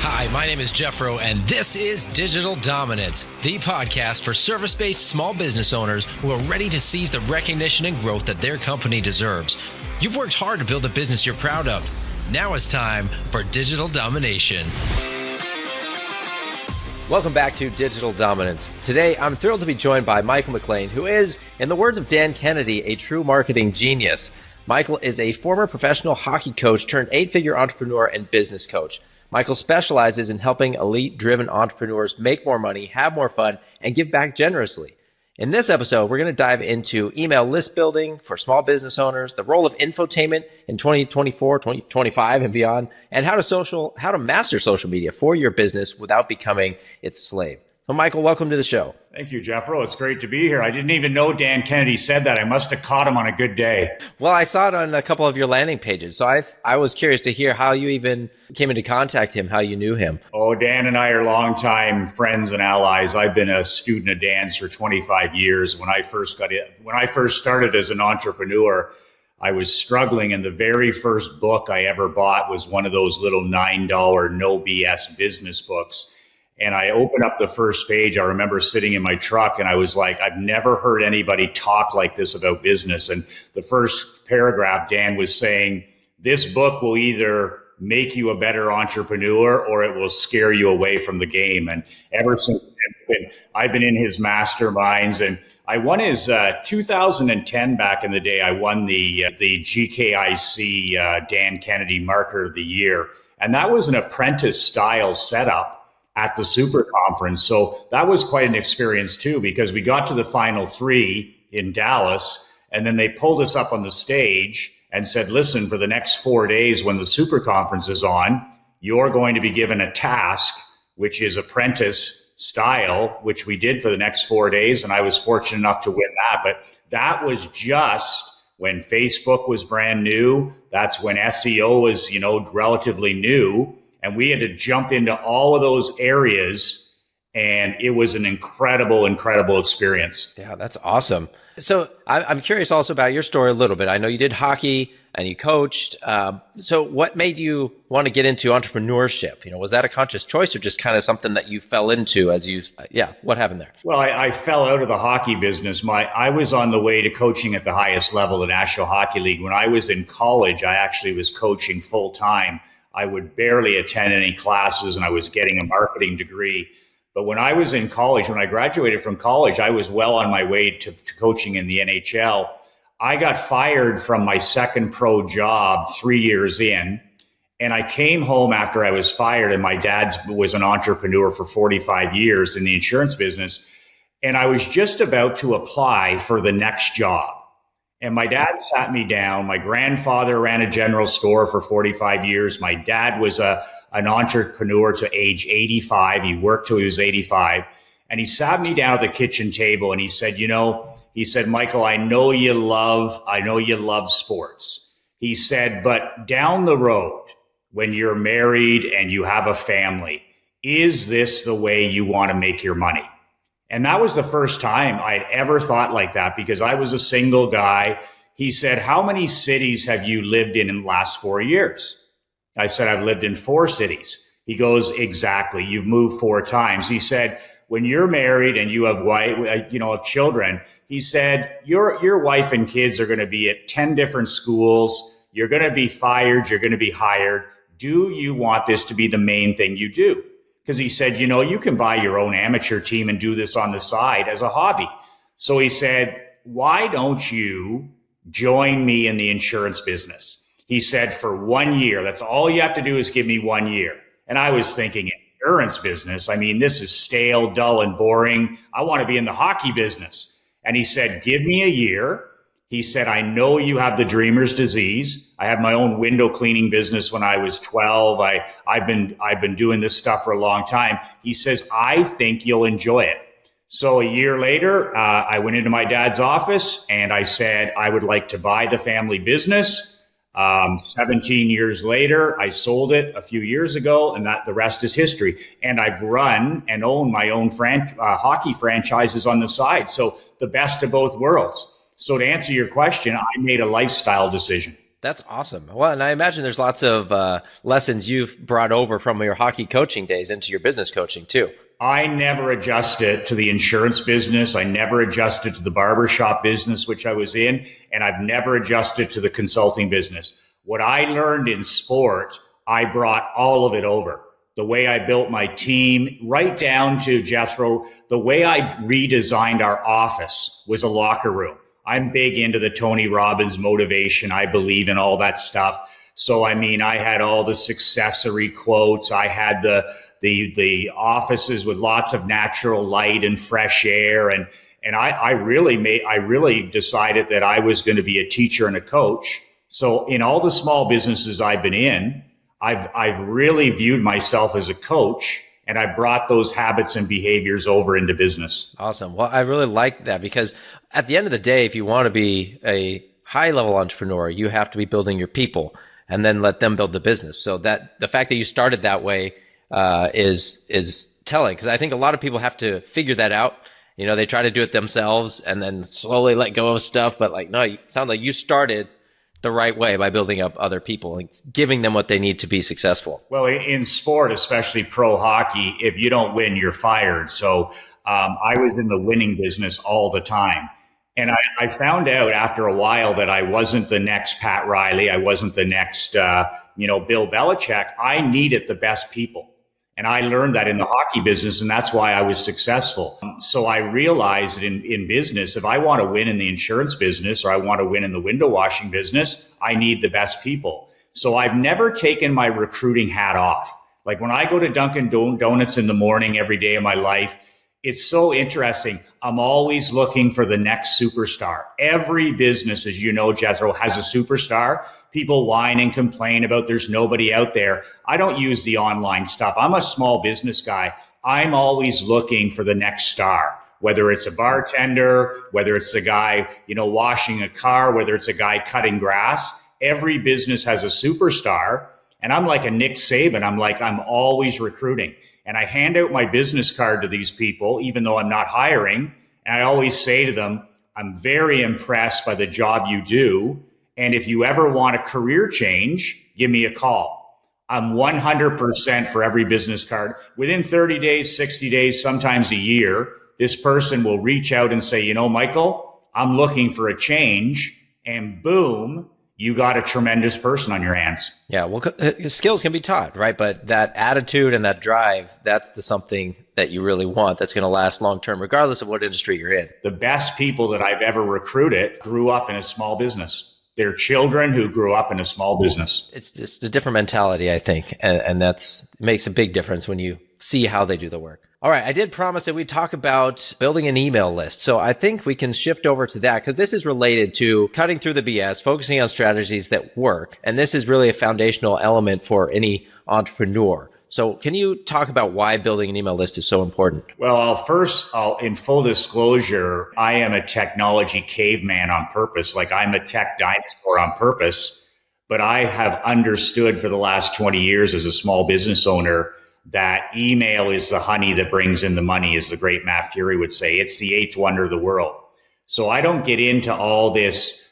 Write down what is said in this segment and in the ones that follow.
Hi, my name is Jeffro, and this is Digital Dominance, the podcast for service-based small business owners who are ready to seize the recognition and growth that their company deserves. You've worked hard to build a business you're proud of. Now it's time for Digital Domination. Welcome back to Digital Dominance. Today, I'm thrilled to be joined by Michael McLean, who is, in the words of Dan Kennedy, a true marketing genius. Michael is a former professional hockey coach turned 8-figure entrepreneur and business coach. Michael specializes in helping elite-driven entrepreneurs make more money, have more fun, and give back generously. In this episode, we're going to dive into email list building for small business owners, the role of infotainment in 2024, 2025, and beyond, and how to master social media for your business without becoming its slave. So, Michael, welcome to the show. Thank you, Jeffro. It's great to be here. I didn't even know Dan Kennedy said that. I must have caught him on a good day. Well, I saw it on a couple of your landing pages. So I was curious to hear how you even came into contact him, how you knew him. Oh, Dan and I are longtime friends and allies. I've been a student of Dan's for 25 years. When I first started as an entrepreneur, I was struggling, and the very first book I ever bought was one of those little $9 no BS business books. And I opened up the first page. I remember sitting in my truck and I was like, I've never heard anybody talk like this about business. And the first paragraph, Dan was saying, this book will either make you a better entrepreneur or it will scare you away from the game. And ever since then, I've been in his masterminds, and I won his 2010 back in the day. I won the GKIC Dan Kennedy Marketer of the Year. And that was an apprentice style setup at the Super Conference. So that was quite an experience too, because we got to the final three in Dallas, and then they pulled us up on the stage and said, listen, for the next 4 days when the Super Conference is on, you're going to be given a task, which is apprentice style, which we did for the next 4 days. And I was fortunate enough to win that. But that was just when Facebook was brand new. That's when SEO was, relatively new. And we had to jump into all of those areas, and it was an incredible, incredible experience. Yeah, that's awesome. So I'm curious also about your story a little bit. I know you did hockey and you coached. So what made you want to get into entrepreneurship? Was that a conscious choice or just kind of something that you fell into what happened there? Well, I fell out of the hockey business. I was on the way to coaching at the highest level, the National Hockey League. When I was in college, I actually was coaching full time. I would barely attend any classes, and I was getting a marketing degree. But when I was in college, when I graduated from college, I was well on my way to coaching in the NHL. I got fired from my second pro job 3 years in, and I came home after I was fired, and my dad was an entrepreneur for 45 years in the insurance business, and I was just about to apply for the next job. And my dad sat me down. My grandfather ran a general store for 45 years. My dad was an entrepreneur to age 85. He worked till he was 85. And he sat me down at the kitchen table and he said, Michael, I know you love sports. He said, but down the road, when you're married and you have a family, is this the way you want to make your money? And that was the first time I'd ever thought like that, because I was a single guy. He said, how many cities have you lived in the last 4 years? I said, I've lived in 4 cities. He goes, exactly. You've moved 4 times. He said, when you're married and you have children, he said, your wife and kids are going to be at 10 different schools. You're going to be fired. You're going to be hired. Do you want this to be the main thing you do? Because he said, you can buy your own amateur team and do this on the side as a hobby. So he said, why don't you join me in the insurance business? He said, for 1 year, that's all you have to do is give me 1 year. And I was thinking, insurance business? I mean, this is stale, dull, and boring. I want to be in the hockey business. And he said, give me a year. He said, I know you have the dreamer's disease. I had my own window cleaning business when I was 12. I've been doing this stuff for a long time. He says, I think you'll enjoy it. So a year later, I went into my dad's office and I said, I would like to buy the family business. 17 years later, I sold it a few years ago, and the rest is history. And I've run and owned my own hockey franchises on the side. So the best of both worlds. So to answer your question, I made a lifestyle decision. That's awesome. Well, and I imagine there's lots of lessons you've brought over from your hockey coaching days into your business coaching too. I never adjusted to the insurance business. I never adjusted to the barbershop business, which I was in, and I've never adjusted to the consulting business. What I learned in sport, I brought all of it over. The way I built my team, right down to Jethro, the way I redesigned our office was a locker room. I'm big into the Tony Robbins motivation. I believe in all that stuff. So, I mean, I had all the successory quotes. I had the offices with lots of natural light and fresh air. And I really decided that I was going to be a teacher and a coach. So in all the small businesses I've been in, I've really viewed myself as a coach, and I brought those habits and behaviors over into business. Awesome. Well, I really like that, because at the end of the day, if you want to be a high level entrepreneur, you have to be building your people and then let them build the business. So that the fact that you started that way is telling, because I think a lot of people have to figure that out. You know, they try to do it themselves and then slowly let go of stuff. But like, no, it sounds like you started the right way by building up other people and giving them what they need to be successful. Well, in sport, especially pro hockey, if you don't win, you're fired. So I was in the winning business all the time. And I found out after a while that I wasn't the next Pat Riley. I wasn't the next, Bill Belichick. I needed the best people. And I learned that in the hockey business, and that's why I was successful. So I realized that in business, if I want to win in the insurance business or I want to win in the window washing business, I need the best people. So I've never taken my recruiting hat off. Like when I go to Dunkin' Donuts in the morning every day of my life, it's so interesting. I'm always looking for the next superstar. Every business, as you know, Jethro, has a superstar. People whine and complain about there's nobody out there. I don't use the online stuff. I'm a small business guy. I'm always looking for the next star, whether it's a bartender, whether it's a guy, washing a car, whether it's a guy cutting grass. Every business has a superstar. And I'm like a Nick Saban. I'm always recruiting. And I hand out my business card to these people, even though I'm not hiring. And I always say to them, I'm very impressed by the job you do. And if you ever want a career change, give me a call. I'm 100% for every business card. Within 30 days, 60 days, sometimes a year, this person will reach out and say, Michael, I'm looking for a change. And boom, you got a tremendous person on your hands. Yeah, well, skills can be taught, right? But that attitude and that drive, that's something that you really want that's going to last long term, regardless of what industry you're in. The best people that I've ever recruited grew up in a small business. They're children who grew up in a small business. It's just a different mentality, I think. And it makes a big difference when you see how they do the work. All right. I did promise that we'd talk about building an email list. So I think we can shift over to that, because this is related to cutting through the BS, focusing on strategies that work. And this is really a foundational element for any entrepreneur. So can you talk about why building an email list is so important? Well, first, in full disclosure, I am a technology caveman on purpose. Like I'm a tech dinosaur on purpose. But I have understood for the last 20 years as a small business owner that email is the honey that brings in the money, as the great Matt Fury would say. It's the eighth wonder of the world. So I don't get into all this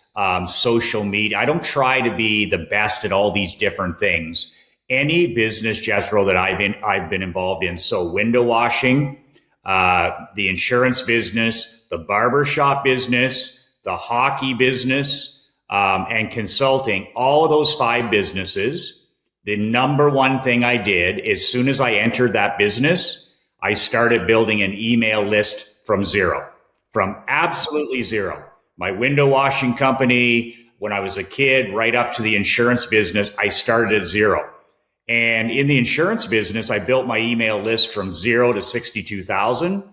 social media. I don't try to be the best at all these different things. Any business, Jethro, that I've been involved in, so window washing, the insurance business, the barbershop business, the hockey business, and consulting, all of those 5 businesses, the number one thing I did, as soon as I entered that business, I started building an email list from zero, from absolutely zero. My window washing company, when I was a kid, right up to the insurance business, I started at zero. And in the insurance business, I built my email list from 0 to 62,000.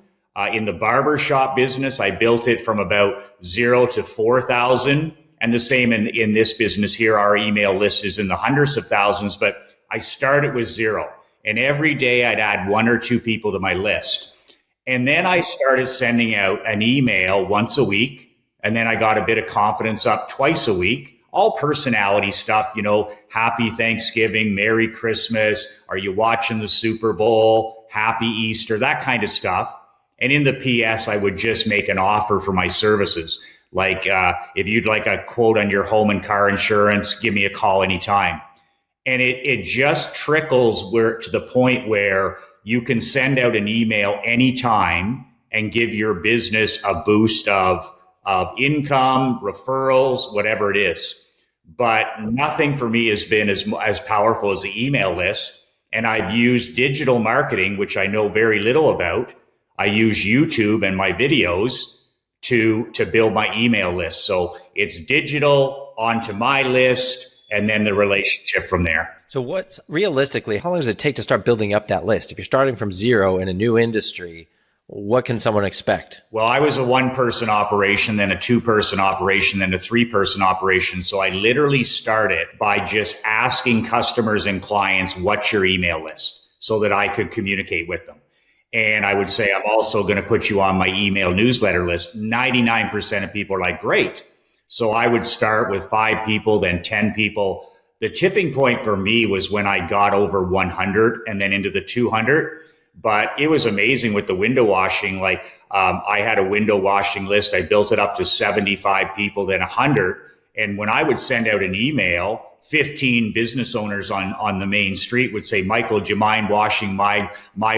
In the barbershop business, I built it from about 0 to 4,000. And the same in this business here, our email list is in the hundreds of thousands, but I started with 0. And every day I'd add 1 or 2 people to my list. And then I started sending out an email once a week. And then I got a bit of confidence up twice a week. All personality stuff, happy Thanksgiving, Merry Christmas, are you watching the Super Bowl, Happy Easter, that kind of stuff. And in the PS, I would just make an offer for my services. Like if you'd like a quote on your home and car insurance, give me a call anytime. And it just trickles to the point where you can send out an email anytime and give your business a boost of income, referrals, whatever it is. But nothing for me has been as powerful as the email list. And I've used digital marketing, which I know very little about. I use YouTube and my videos to build my email list. So it's digital onto my list and then the relationship from there. So realistically, how long does it take to start building up that list? If you're starting from zero in a new industry, what can someone expect? Well, I was a one-person operation, then a 2-person operation, then a 3-person operation. So I literally started by just asking customers and clients, what's your email list, so that I could communicate with them. And I would say, I'm also going to put you on my email newsletter list. 99% of people are like, great. So I would start with 5 people, then 10 people. The tipping point for me was when I got over 100 and then into the 200. But it was amazing with the window washing. Like I had a window washing list. I built it up to 75 people, then 100. And when I would send out an email, 15 business owners on the main street would say, Michael, do you mind washing my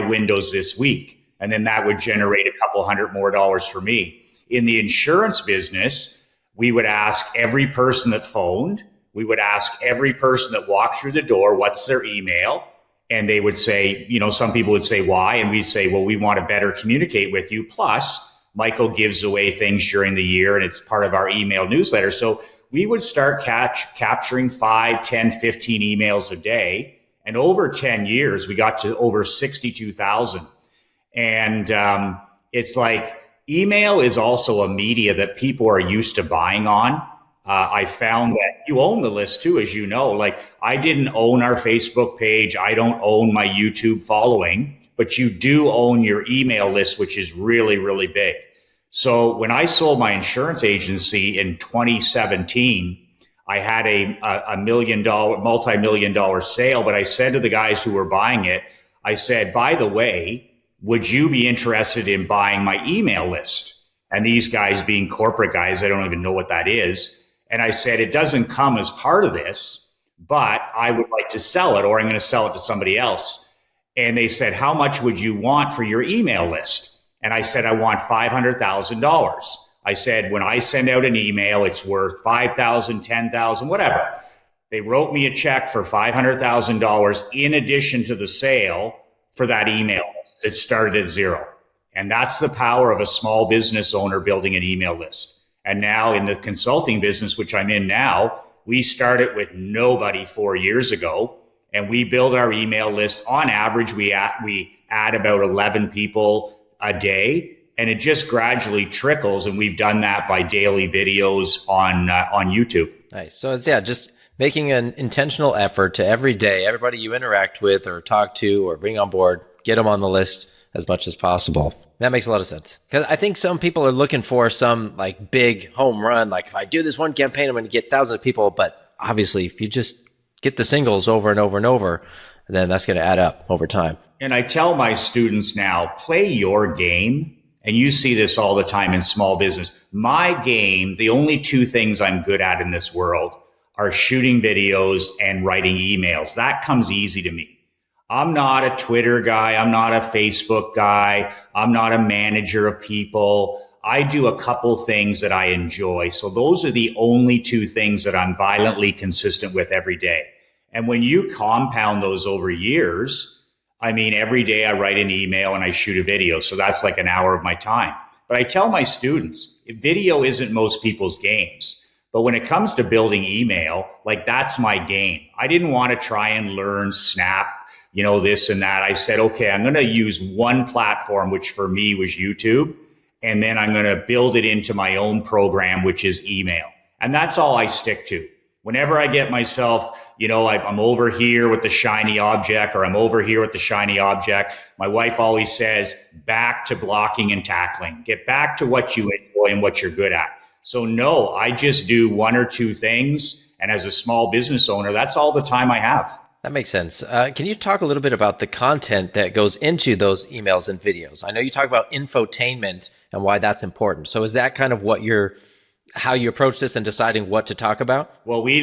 windows this week? And then that would generate a couple $100 more for me. In the insurance business, we would ask every person that phoned. We would ask every person that walked through the door, what's their email? And they would say, some people would say, why? And we'd say, well, we want to better communicate with you. Plus, Michael gives away things during the year and it's part of our email newsletter. So we would start capturing 5, 10, 15 emails a day. And over 10 years, we got to over 62,000. And it's like email is also a media that people are used to buying on. I found that you own the list too, as you know. Like I didn't own our Facebook page. I don't own my YouTube following, but you do own your email list, which is really, really big. So when I sold my insurance agency in 2017, I had a multi-million-dollar sale, but I said to the guys who were buying it, I said, by the way, would you be interested in buying my email list? And these guys being corporate guys, I don't even know what that is. And I said, it doesn't come as part of this, but I would like to sell it, or I'm going to sell it to somebody else. And they said, how much would you want for your email list? And I said, I want $500,000. I said, when I send out an email, it's worth $5,000, $10,000, whatever. They wrote me a check for $500,000 in addition to the sale for that email list. It started at zero. And that's the power of a small business owner building an email list. And now in the consulting business, which I'm in now, we started with nobody 4 years ago, and we build our email list. On average, we add about 11 people a day, and it just gradually trickles. And we've done that by daily videos on YouTube. Nice. So it's just making an intentional effort to every day, everybody you interact with or talk to or bring on board, get them on the list as much as possible. That makes a lot of sense. Because I think some people are looking for some like big home run. Like if I do this one campaign, I'm going to get thousands of people. But obviously, if you just get the singles over and over and over, then that's going to add up over time. And I tell my students now, play your game. And you see this all the time in small business. My game, the only 2 things I'm good at in this world are shooting videos and writing emails. That comes easy to me. I'm not a Twitter guy. I'm not a Facebook guy. I'm not a manager of people. I do a couple things that I enjoy. So those are the only 2 things that I'm violently consistent with every day. And when you compound those over years, I mean, every day I write an email and I shoot a video. So that's like an hour of my time. But I tell my students, video isn't most people's games. But when it comes to building email, like that's my game. I didn't want to try and learn Snap, this and that. I said, okay, I'm going to use one platform, which for me was YouTube. And then I'm going to build it into my own program, which is email. And that's all I stick to. Whenever I get myself, I'm over here with the shiny object, or I'm over here with the shiny object, my wife always says, back to blocking and tackling. Get back to what you enjoy and what you're good at. So no, I just do 1 or 2 things. And as a small business owner, that's all the time I have. That makes sense. Can you talk a little bit about the content that goes into those emails and videos? I know you talk about infotainment and why that's important. So is that kind of what you're how you approach this and deciding what to talk about? Well, we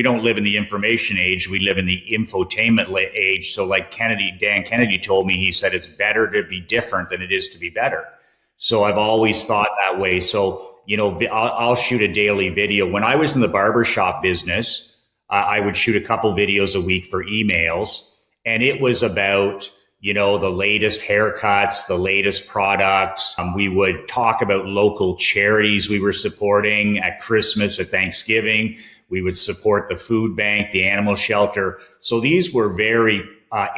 don't live in the information age. We live in the infotainment age. So like Dan Kennedy told me, he said, it's better to be different than it is to be better. So I've always thought that way. So, I'll shoot a daily video. When I was in the barbershop business, I would shoot a couple videos a week for emails. And it was about, the latest haircuts, the latest products. We would talk about local charities we were supporting at Christmas, at Thanksgiving. We would support the food bank, the animal shelter. So these were very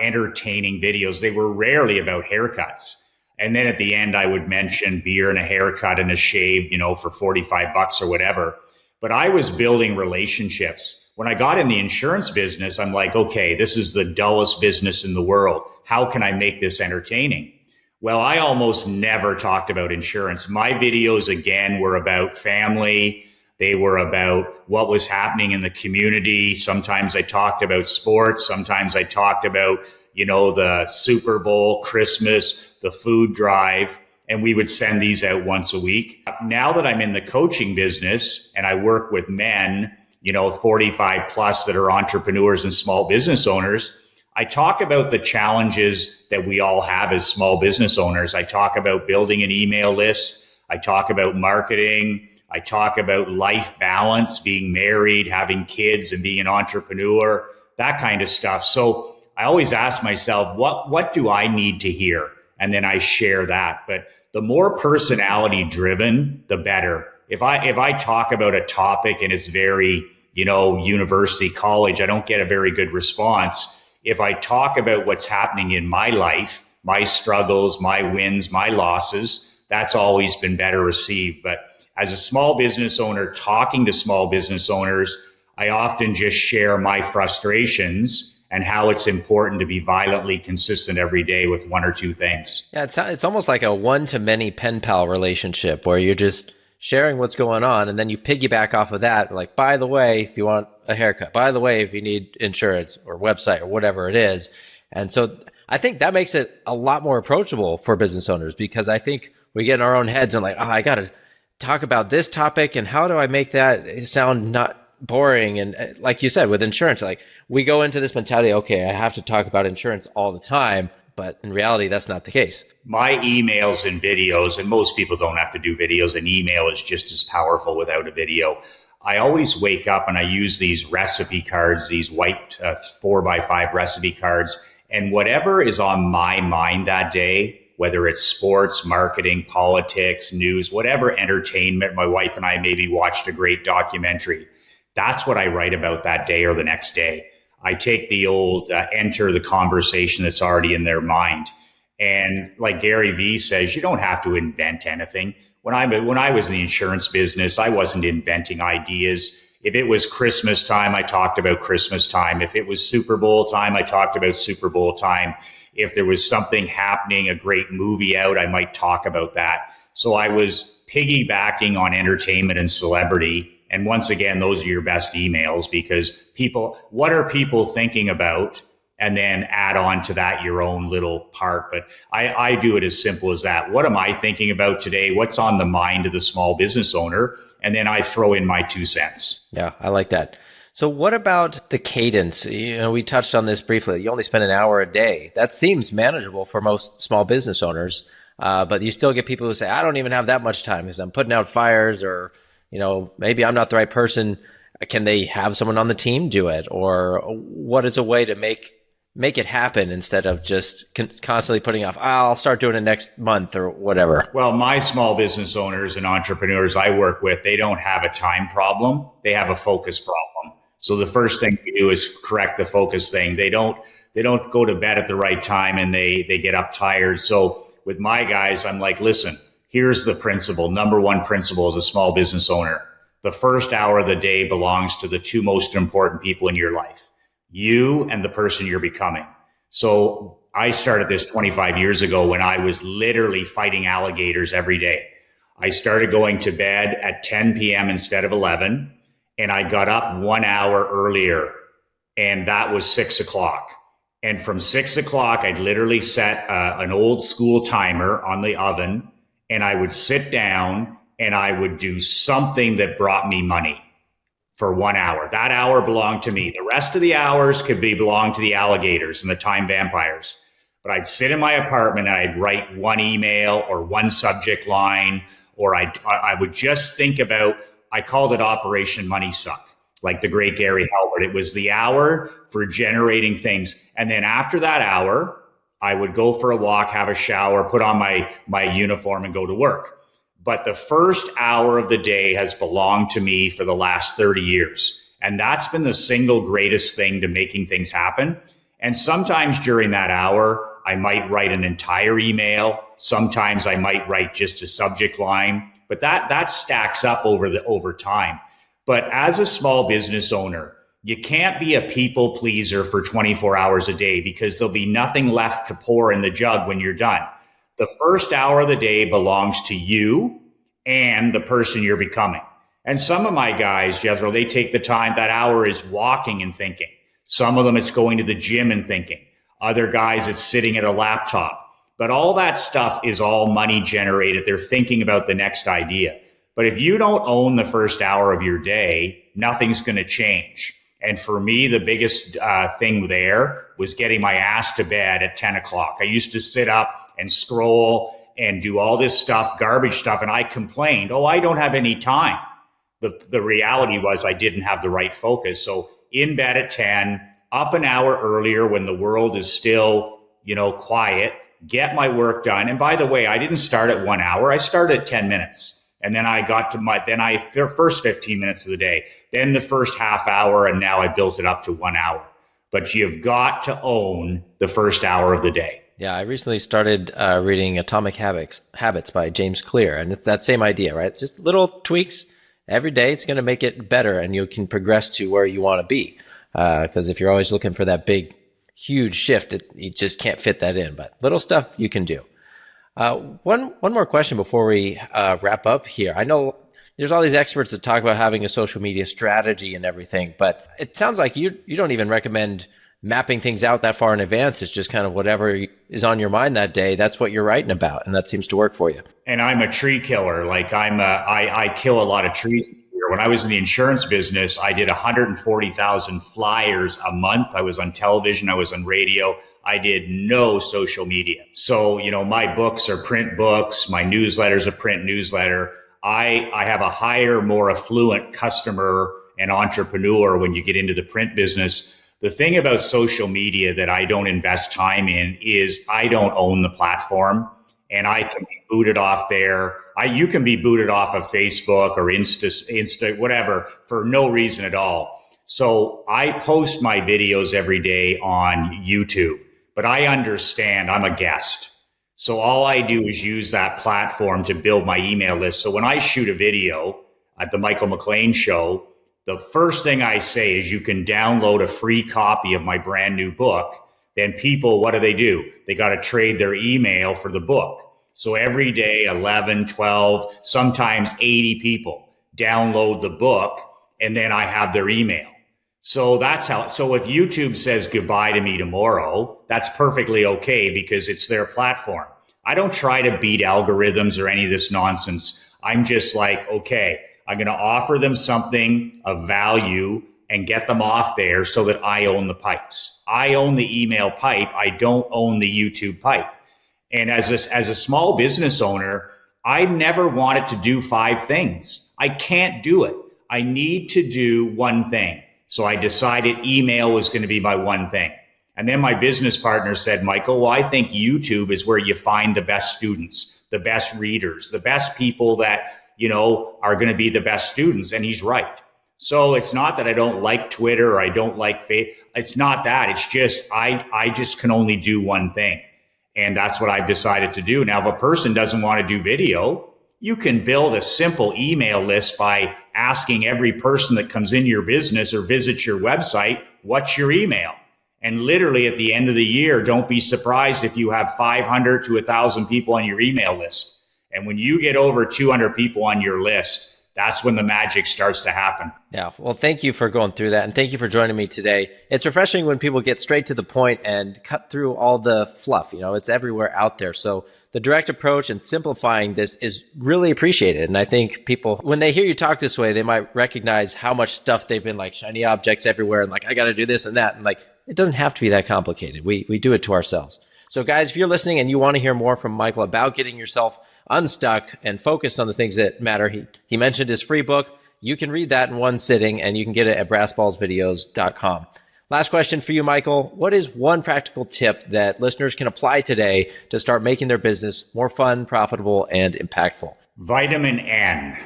entertaining videos. They were rarely about haircuts. And then at the end, I would mention beer and a haircut and a shave, for $45 or whatever. But I was building relationships. When I got in the insurance business, I'm like, okay, this is the dullest business in the world. How can I make this entertaining? Well, I almost never talked about insurance. My videos, again, were about family. They were about what was happening in the community. Sometimes I talked about sports. Sometimes I talked about, the Super Bowl, Christmas, the food drive. And we would send these out once a week. Now that I'm in the coaching business and I work with men, 45 plus that are entrepreneurs and small business owners, I talk about the challenges that we all have as small business owners. I talk about building an email list. I talk about marketing. I talk about life balance, being married, having kids, and being an entrepreneur, that kind of stuff. So I always ask myself, what do I need to hear? And then I share that. But the more personality driven, the better. If I talk about a topic and it's very, university, college, I don't get a very good response. If I talk about what's happening in my life, my struggles, my wins, my losses, that's always been better received. But as a small business owner, talking to small business owners, I often just share my frustrations and how it's important to be violently consistent every day with one or two things. Yeah, it's almost like a one-to-many pen pal relationship where you're just sharing what's going on, and then you piggyback off of that. Like, by the way, if you want a haircut, by the way, if you need insurance or website or whatever it is. And so I think that makes it a lot more approachable for business owners, because I think we get in our own heads and like, I got to talk about this topic, and how do I make that sound not boring? And like you said, with insurance, like we go into this mentality, okay, I have to talk about insurance all the time. But in reality, that's not the case. My emails and videos, and most people don't have to do videos, and email is just as powerful without a video. I always wake up and I use these recipe cards, these white 4x5 recipe cards, and whatever is on my mind that day, whether it's sports, marketing, politics, news, whatever entertainment, my wife and I maybe watched a great documentary. That's what I write about that day or the next day. I take the old enter the conversation that's already in their mind. And like Gary Vee says, you don't have to invent anything. When I was in the insurance business, I wasn't inventing ideas. If it was Christmas time, I talked about Christmas time. If it was Super Bowl time, I talked about Super Bowl time. If there was something happening, a great movie out, I might talk about that. So I was piggybacking on entertainment and celebrity. And once again, those are your best emails, because what are people thinking about? And then add on to that your own little part. But I do it as simple as that. What am I thinking about today? What's on the mind of the small business owner? And then I throw in my 2 cents. Yeah, I like that. So what about the cadence? We touched on this briefly. You only spend an hour a day. That seems manageable for most small business owners. But you still get people who say, I don't even have that much time because I'm putting out fires, or maybe I'm not the right person. Can they have someone on the team do it? Or what is a way to make it happen instead of just constantly putting off, I'll start doing it next month or whatever? Well, my small business owners and entrepreneurs I work with, they don't have a time problem. They have a focus problem. So the first thing we do is correct the focus thing. They don't go to bed at the right time and they get up tired. So with my guys, I'm like, listen, here's the principle. Number one principle as a small business owner. The first hour of the day belongs to the two most important people in your life, you and the person you're becoming. So I started this 25 years ago when I was literally fighting alligators every day. I started going to bed at 10 p.m. instead of 11, and I got up 1 hour earlier, and that was 6 o'clock. And from 6 o'clock, I'd literally set an old school timer on the oven, and I would sit down and I would do something that brought me money for 1 hour. That hour belonged to me. The rest of the hours could be belong to the alligators and the time vampires. But I'd sit in my apartment and I'd write one email or one subject line, or I would just think about, I called it Operation Money Suck, like the great Gary Halbert. It was the hour for generating things. And then after that hour, I would go for a walk, have a shower, put on my uniform and go to work. But the first hour of the day has belonged to me for the last 30 years. And that's been the single greatest thing to making things happen. And sometimes during that hour, I might write an entire email. Sometimes I might write just a subject line, but that stacks up over time. But as a small business owner, you can't be a people pleaser for 24 hours a day, because there'll be nothing left to pour in the jug when you're done. The first hour of the day belongs to you and the person you're becoming. And some of my guys, Jezreel, they take the time. That hour is walking and thinking. Some of them, it's going to the gym and thinking. Other guys, it's sitting at a laptop. But all that stuff is all money generated. They're thinking about the next idea. But if you don't own the first hour of your day, nothing's going to change. And for me, the biggest thing there was getting my ass to bed at 10 o'clock. I used to sit up and scroll and do all this stuff, garbage stuff, and I complained, I don't have any time. The reality was I didn't have the right focus. So in bed at 10, up an hour earlier when the world is still, quiet, get my work done. And by the way, I didn't start at 1 hour. I started at 10 minutes. And then I got to first 15 minutes of the day, then the first half hour, and now I built it up to 1 hour. But you've got to own the first hour of the day. Yeah, I recently started reading Atomic Habits by James Clear, and it's that same idea, right? Just little tweaks every day. It's going to make it better, and you can progress to where you want to be. Because if you're always looking for that big, huge shift, you just can't fit that in. But little stuff you can do. One more question before we wrap up here. I know there's all these experts that talk about having a social media strategy and everything, but it sounds like you don't even recommend mapping things out that far in advance. It's just kind of whatever is on your mind that day. That's what you're writing about, and that seems to work for you. And I'm a tree killer. Like I kill a lot of trees. When I was in the insurance business, I did 140,000 flyers a month. I was on television. I was on radio. I did no social media. So, my books are print books. My newsletter's a print newsletter. I have a higher, more affluent customer and entrepreneur when you get into the print business. The thing about social media that I don't invest time in is I don't own the platform, and I can be booted off there. You can be booted off of Facebook or Insta, whatever, for no reason at all. So I post my videos every day on YouTube, but I understand I'm a guest. So all I do is use that platform to build my email list. So when I shoot a video at the Michael McLean Show, the first thing I say is you can download a free copy of my brand new book. Then people, what do? They got to trade their email for the book. So every day, 11, 12, sometimes 80 people download the book, and then I have their email. So that's how. So if YouTube says goodbye to me tomorrow, that's perfectly okay because it's their platform. I don't try to beat algorithms or any of this nonsense. I'm just like, okay, I'm going to offer them something of value and get them off there so that I own the pipes. I own the email pipe. I don't own the YouTube pipe. And as a small business owner, I never wanted to do 5 things. I can't do it. I need to do one thing. So I decided email was going to be my one thing. And then my business partner said, Michael, well, I think YouTube is where you find the best students, the best readers, the best people that, are going to be the best students. And he's right. So it's not that I don't like Twitter or I don't like Facebook. It's not that. It's just I just can only do one thing. And that's what I've decided to do. Now, if a person doesn't want to do video, you can build a simple email list by asking every person that comes in your business or visits your website, what's your email? And literally at the end of the year, don't be surprised if you have 500 to 1,000 people on your email list. And when you get over 200 people on your list, that's when the magic starts to happen. Yeah. Well, thank you for going through that. And thank you for joining me today. It's refreshing when people get straight to the point and cut through all the fluff. It's everywhere out there. So The direct approach and simplifying this is really appreciated. And I think people, when they hear you talk this way, they might recognize how much stuff they've been like shiny objects everywhere and like, I got to do this and that. And like, it doesn't have to be that complicated. We do it to ourselves. So guys, if you're listening and you want to hear more from Michael about getting yourself unstuck and focused on the things that matter, he mentioned his free book. You can read that in one sitting and you can get it at brassballsvideos.com. Last question for you, Michael. What is one practical tip that listeners can apply today to start making their business more fun, profitable, and impactful? Vitamin N,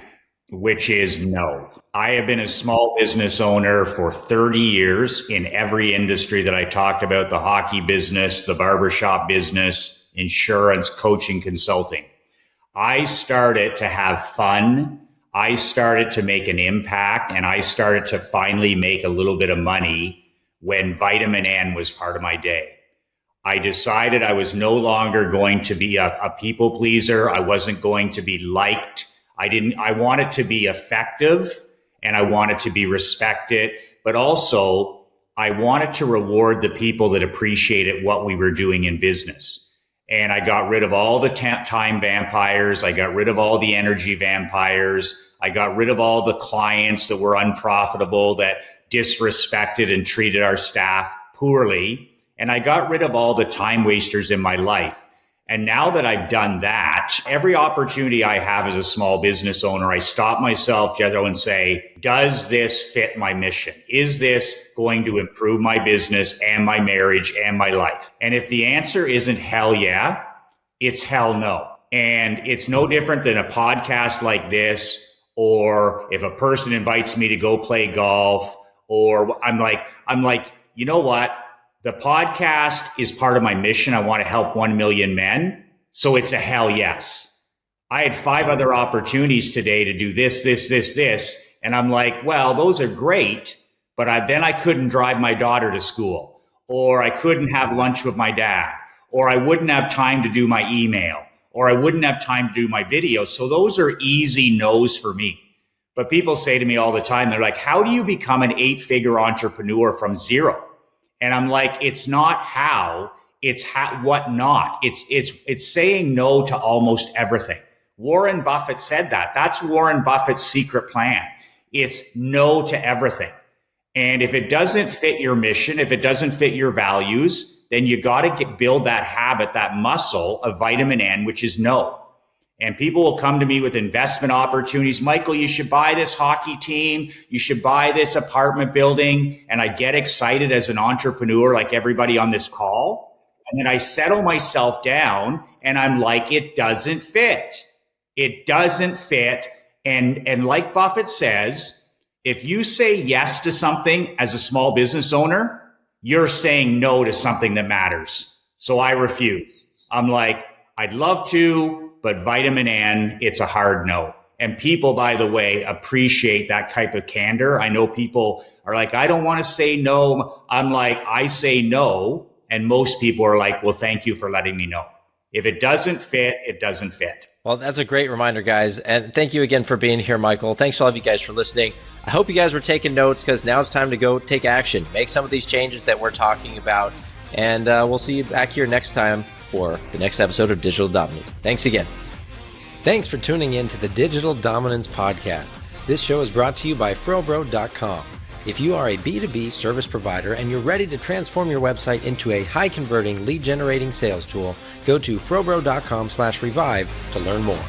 which is no. I have been a small business owner for 30 years in every industry that I talked about, the hockey business, the barbershop business, insurance, coaching, consulting. I started to have fun. I started to make an impact, and I started to finally make a little bit of money when vitamin N was part of my day. I decided I was no longer going to be a people pleaser. I wasn't going to be liked. I wanted to be effective and I wanted to be respected, but also I wanted to reward the people that appreciated what we were doing in business. And I got rid of all the time vampires. I got rid of all the energy vampires. I got rid of all the clients that were unprofitable, that disrespected and treated our staff poorly. And I got rid of all the time wasters in my life. And now that I've done that, every opportunity I have as a small business owner, I stop myself, Jethro, and say, does this fit my mission? Is this going to improve my business and my marriage and my life? And if the answer isn't hell yeah, it's hell no. And it's no different than a podcast like this, or if a person invites me to go play golf, or I'm like, you know what? The podcast is part of my mission. I want to help 1 million men. So it's a hell yes. I had 5 other opportunities today to do this. And I'm like, well, those are great, but then I couldn't drive my daughter to school, or I couldn't have lunch with my dad, or I wouldn't have time to do my email, or I wouldn't have time to do my video. So those are easy no's for me. But people say to me all the time, they're like, how do you become an 8-figure entrepreneur from zero? And I'm like, it's not how, it's what not. It's saying no to almost everything. Warren Buffett said that. That's Warren Buffett's secret plan. It's no to everything. And if it doesn't fit your mission, if it doesn't fit your values, then you got to build that habit, that muscle of vitamin N, which is no. And people will come to me with investment opportunities. Michael, you should buy this hockey team. You should buy this apartment building. And I get excited as an entrepreneur, like everybody on this call. And then I settle myself down and I'm like, it doesn't fit. It doesn't fit. And like Buffett says, if you say yes to something as a small business owner, you're saying no to something that matters. So I refuse. I'm like, I'd love to, but vitamin N, it's a hard no. And people, by the way, appreciate that type of candor. I know people are like, I don't want to say no. I'm like, I say no. And most people are like, well, thank you for letting me know. If it doesn't fit, it doesn't fit. Well, that's a great reminder, guys. And thank you again for being here, Michael. Thanks to all of you guys for listening. I hope you guys were taking notes, because now it's time to go take action. Make some of these changes that we're talking about. And we'll see you back here next time for the next episode of Digital Dominance. Thanks again. Thanks for tuning in to the Digital Dominance Podcast. This show is brought to you by FroBro.com. If you are a B2B service provider and you're ready to transform your website into a high-converting, lead-generating sales tool, go to FroBro.com/revive to learn more.